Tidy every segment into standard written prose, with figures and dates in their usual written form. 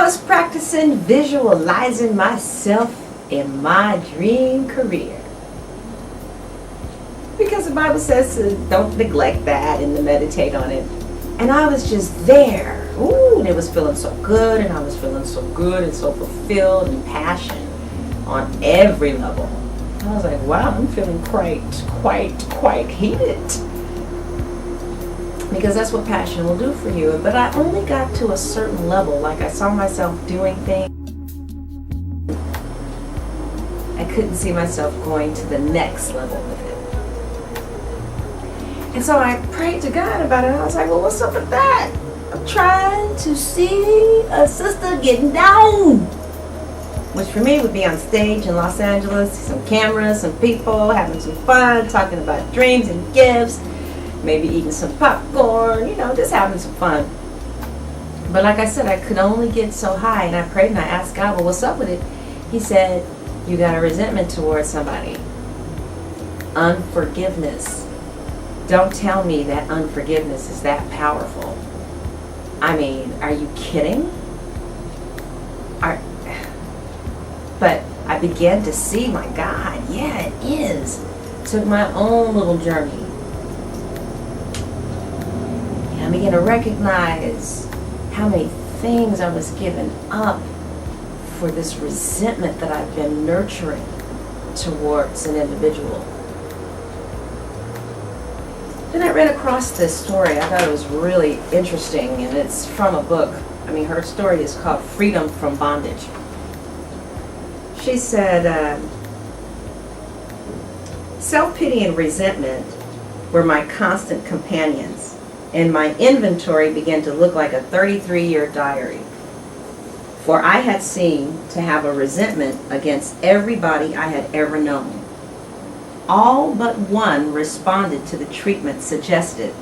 was practicing visualizing myself in my dream career. Because the Bible says to don't neglect that and to meditate on it. And I was just there. Ooh, and it was feeling so good, and I was feeling so good and so fulfilled and passion on every level. I was like, wow, I'm feeling quite heated. Because that's what passion will do for you. But I only got to a certain level, like I saw myself doing things. I couldn't see myself going to the next level with it. And so I prayed to God about it, and I was like, well, what's up with that? I'm trying to see a sister getting down. Which for me would be on stage in Los Angeles, some cameras, some people, having some fun, talking about dreams and gifts, maybe eating some popcorn, just having some fun. But like I said, I could only get so high, and I prayed and I asked God, well, what's up with it? He said, you got a resentment towards somebody. Unforgiveness. Don't tell me that unforgiveness is that powerful. I mean, are you kidding? But I began to see, my God, yeah, it is. Took my own little journey. And I began to recognize how many things I was giving up for this resentment that I've been nurturing towards an individual. Then I ran across this story. I thought it was really interesting, and it's from a book. Her story is called Freedom from Bondage. She said, self-pity and resentment were my constant companions, and my inventory began to look like a 33-year diary. For I had seemed to have a resentment against everybody I had ever known. All but one responded to the treatment suggested,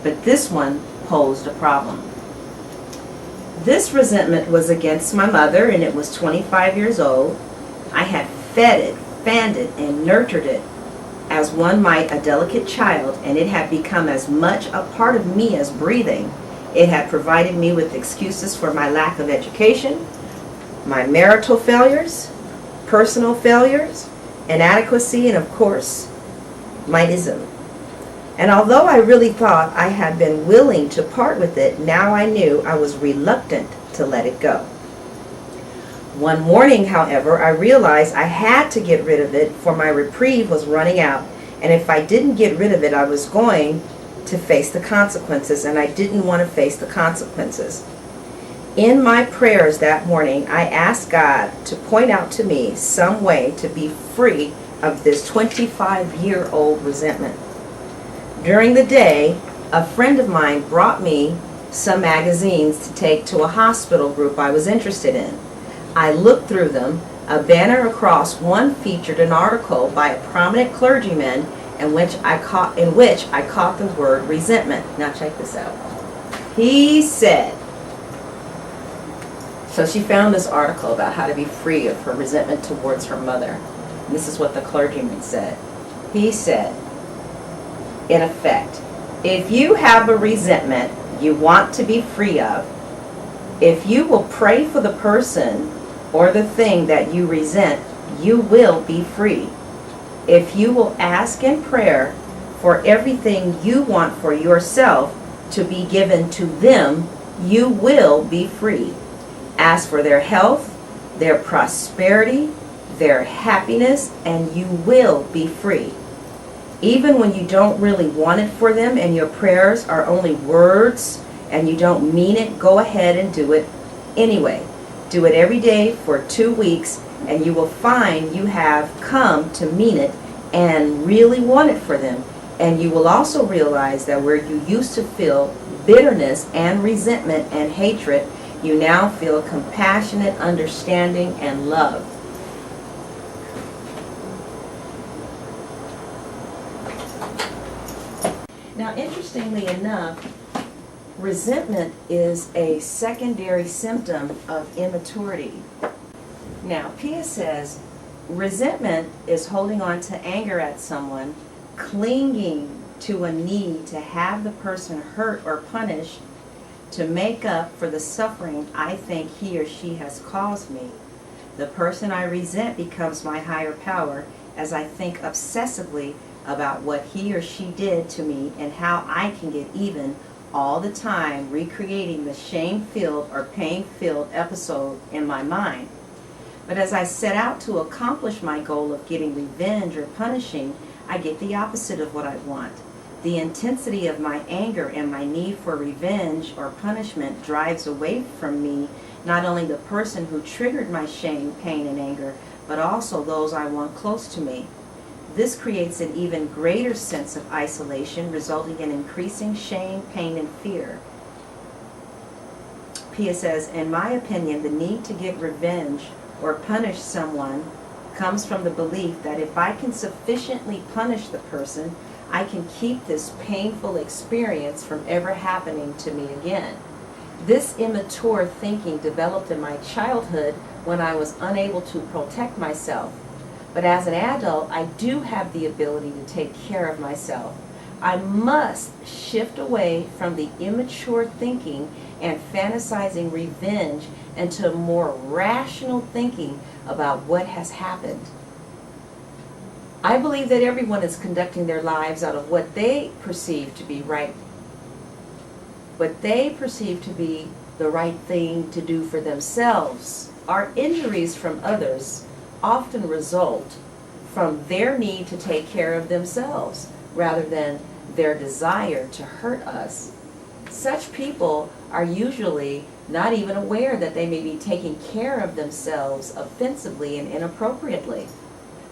but this one posed a problem. This resentment was against my mother, and it was 25 years old. I had fed it, fanned it, and nurtured it as one might a delicate child, and it had become as much a part of me as breathing. It had provided me with excuses for my lack of education, my marital failures, personal failures, inadequacy, and of course, my ism. And although I really thought I had been willing to part with it, now I knew I was reluctant to let it go. One morning, however, I realized I had to get rid of it, for my reprieve was running out, and if I didn't get rid of it, I was going to face the consequences, and I didn't want to face the consequences. In my prayers that morning, I asked God to point out to me some way to be free of this 25-year-old resentment. During the day, a friend of mine brought me some magazines to take to a hospital group I was interested in. I looked through them. A banner across one featured an article by a prominent clergyman in which I caught the word resentment. Now check this out. He said, so she found this article about how to be free of her resentment towards her mother. And this is what the clergyman said. He said, in effect, if you have a resentment you want to be free of, if you will pray for the person or the thing that you resent, you will be free. If you will ask in prayer for everything you want for yourself to be given to them, you will be free. Ask for their health, their prosperity, their happiness, and you will be free. Even when you don't really want it for them and your prayers are only words and you don't mean it, go ahead and do it anyway. Do it every day for 2 weeks, and you will find you have come to mean it and really want it for them. And you will also realize that where you used to feel bitterness and resentment and hatred, you now feel compassionate, understanding, and love. Now, interestingly enough, resentment is a secondary symptom of immaturity. Now, Pia says, resentment is holding on to anger at someone, clinging to a need to have the person hurt or punished to make up for the suffering I think he or she has caused me. The person I resent becomes my higher power as I think obsessively about what he or she did to me and how I can get even, all the time recreating the shame-filled or pain-filled episode in my mind. But as I set out to accomplish my goal of getting revenge or punishing, I get the opposite of what I want. The intensity of my anger and my need for revenge or punishment drives away from me not only the person who triggered my shame, pain, and anger, but also those I want close to me. This creates an even greater sense of isolation, resulting in increasing shame, pain, and fear. Pia says, in my opinion, the need to get revenge or punish someone comes from the belief that if I can sufficiently punish the person, I can keep this painful experience from ever happening to me again. This immature thinking developed in my childhood when I was unable to protect myself. But as an adult, I do have the ability to take care of myself. I must shift away from the immature thinking and fantasizing revenge into more rational thinking about what has happened. I believe that everyone is conducting their lives out of what they perceive to be right, what they perceive to be the right thing to do for themselves. Our injuries from others often result from their need to take care of themselves rather than their desire to hurt us. Such people are usually not even aware that they may be taking care of themselves offensively and inappropriately.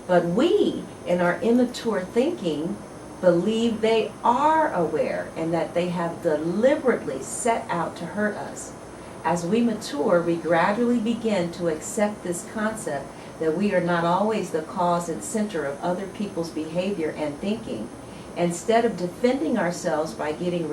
But we, in our immature thinking, believe they are aware and that they have deliberately set out to hurt us. As we mature, we gradually begin to accept this concept that we are not always the cause and center of other people's behavior and thinking. Instead of defending ourselves by getting